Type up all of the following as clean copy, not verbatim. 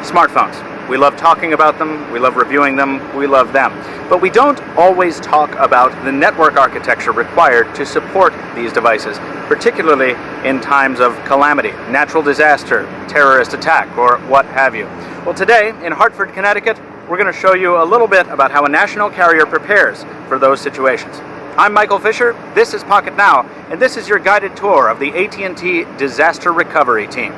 Smartphones. We love talking about them, we love reviewing them, we love them. But we don't always talk about the network architecture required to support these devices, particularly in times of calamity, natural disaster, terrorist attack, or what have you. Well, today in Hartford, Connecticut, we're going to show you a little bit about how a national carrier prepares for those situations. I'm Michael Fisher, this is Pocketnow, and this is your guided tour of the AT&T Disaster Recovery Team.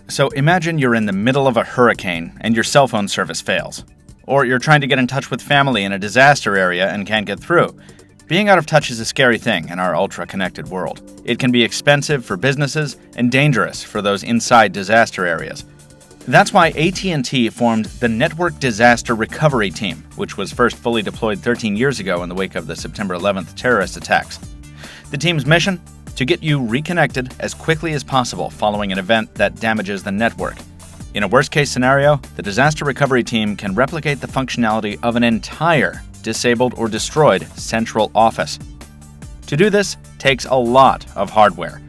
So imagine you're in the middle of a hurricane and your cell phone service fails. Or you're trying to get in touch with family in a disaster area and can't get through. Being out of touch is a scary thing in our ultra-connected world. It can be expensive for businesses and dangerous for those inside disaster areas. That's why AT&T formed the Network Disaster Recovery Team, which was first fully deployed 13 years ago in the wake of the September 11th terrorist attacks. The team's mission? To get you reconnected as quickly as possible following an event that damages the network. In a worst-case scenario, the Disaster Recovery Team can replicate the functionality of an entire disabled or destroyed central office. To do this takes a lot of hardware.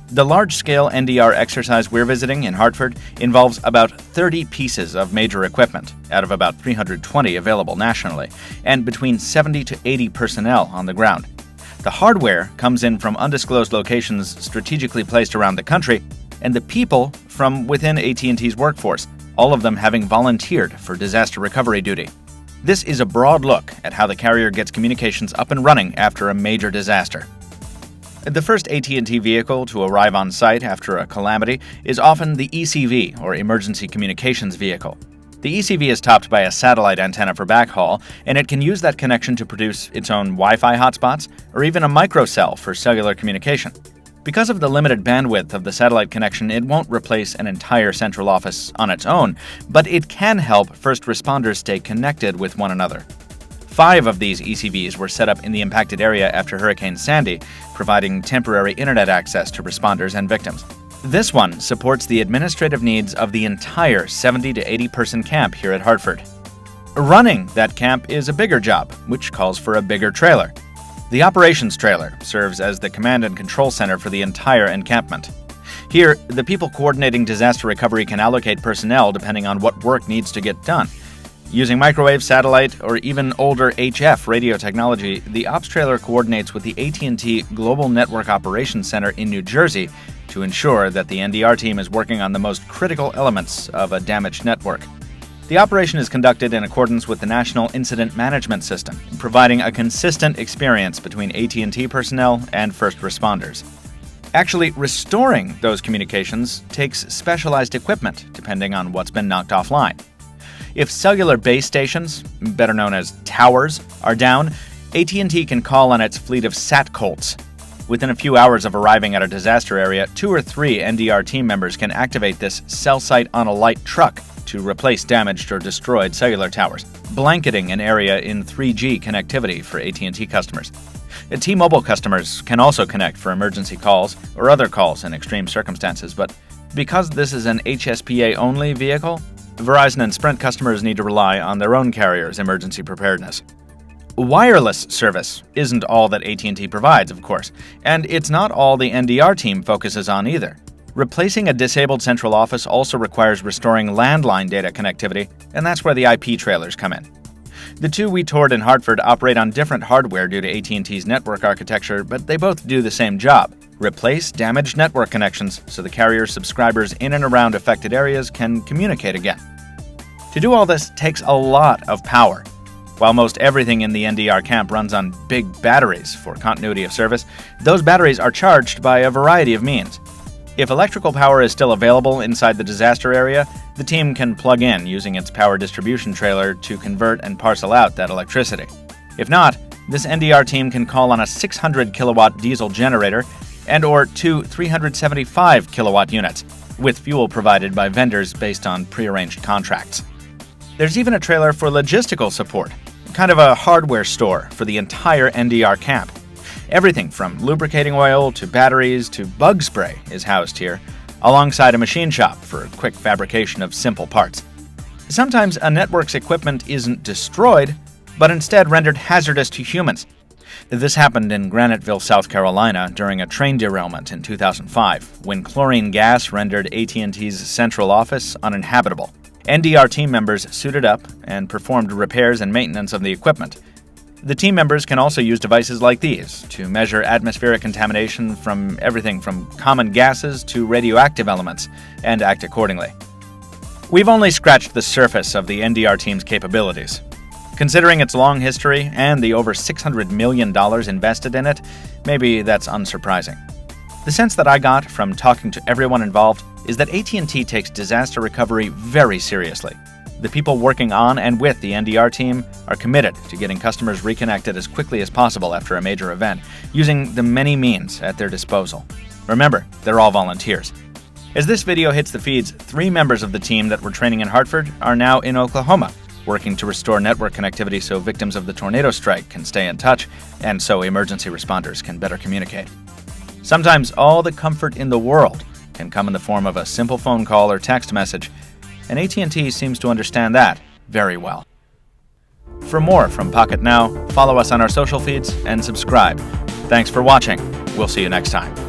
The large-scale NDR exercise we're visiting in Hartford involves about 30 pieces of major equipment, out of about 320 available nationally, and between 70 to 80 personnel on the ground. The hardware comes in from undisclosed locations strategically placed around the country, and the people from within AT&T's workforce, all of them having volunteered for disaster recovery duty. This is a broad look at how the carrier gets communications up and running after a major disaster. The first AT&T vehicle to arrive on site after a calamity is often the ECV, or Emergency Communications Vehicle. The ECV is topped by a satellite antenna for backhaul, and it can use that connection to produce its own Wi-Fi hotspots or even a microcell for cellular communication. Because of the limited bandwidth of the satellite connection, it won't replace an entire central office on its own, but it can help first responders stay connected with one another. 5 of these ECVs were set up in the impacted area after Hurricane Sandy, providing temporary internet access to responders and victims. This one supports the administrative needs of the entire 70 to 80-person camp here at Hartford. Running that camp is a bigger job, which calls for a bigger trailer. The operations trailer serves as the command and control center for the entire encampment. Here, the people coordinating disaster recovery can allocate personnel depending on what work needs to get done. Using microwave, satellite, or even older HF radio technology, the ops trailer coordinates with the AT&T Global Network Operations Center in New Jersey to ensure that the NDR team is working on the most critical elements of a damaged network. The operation is conducted in accordance with the National Incident Management System, providing a consistent experience between AT&T personnel and first responders. Actually, restoring those communications takes specialized equipment, depending on what's been knocked offline. If cellular base stations, better known as towers, are down, AT&T can call on its fleet of SatColts. Within a few hours of arriving at a disaster area, 2 or 3 NDR team members can activate this cell site on a light truck to replace damaged or destroyed cellular towers, blanketing an area in 3G connectivity for AT&T customers. T-Mobile customers can also connect for emergency calls or other calls in extreme circumstances, but because this is an HSPA-only vehicle, Verizon and Sprint customers need to rely on their own carrier's emergency preparedness. Wireless service isn't all that AT&T provides, of course, and it's not all the NDR team focuses on either. Replacing a disabled central office also requires restoring landline data connectivity, and that's where the IP trailers come in. The 2 we toured in Hartford operate on different hardware due to AT&T's network architecture, but they both do the same job: replace damaged network connections so the carrier's subscribers in and around affected areas can communicate again. To do all this takes a lot of power. While most everything in the NDR camp runs on big batteries for continuity of service, those batteries are charged by a variety of means. If electrical power is still available inside the disaster area, the team can plug in using its power distribution trailer to convert and parcel out that electricity. If not, this NDR team can call on a 600 kilowatt diesel generator and or 2 375 kilowatt units, with fuel provided by vendors based on prearranged contracts. There's even a trailer for logistical support, kind of a hardware store for the entire NDR camp. Everything from lubricating oil to batteries to bug spray is housed here, alongside a machine shop for quick fabrication of simple parts. Sometimes a network's equipment isn't destroyed, but instead rendered hazardous to humans. This happened in Graniteville, South Carolina, during a train derailment in 2005, when chlorine gas rendered AT&T's central office uninhabitable. NDRT members suited up and performed repairs and maintenance of the equipment. The team members can also use devices like these to measure atmospheric contamination from everything from common gases to radioactive elements and act accordingly. We've only scratched the surface of the NDR team's capabilities. Considering its long history and the over $600 million invested in it, maybe that's unsurprising. The sense that I got from talking to everyone involved is that AT&T takes disaster recovery very seriously. The people working on and with the NDR team are committed to getting customers reconnected as quickly as possible after a major event, using the many means at their disposal. Remember, they're all volunteers. As this video hits the feeds, 3 members of the team that were training in Hartford are now in Oklahoma, working to restore network connectivity so victims of the tornado strike can stay in touch and so emergency responders can better communicate. Sometimes all the comfort in the world can come in the form of a simple phone call or text message, and AT&T seems to understand that very well. For more from Pocketnow, follow us on our social feeds and subscribe. Thanks for watching. We'll see you next time.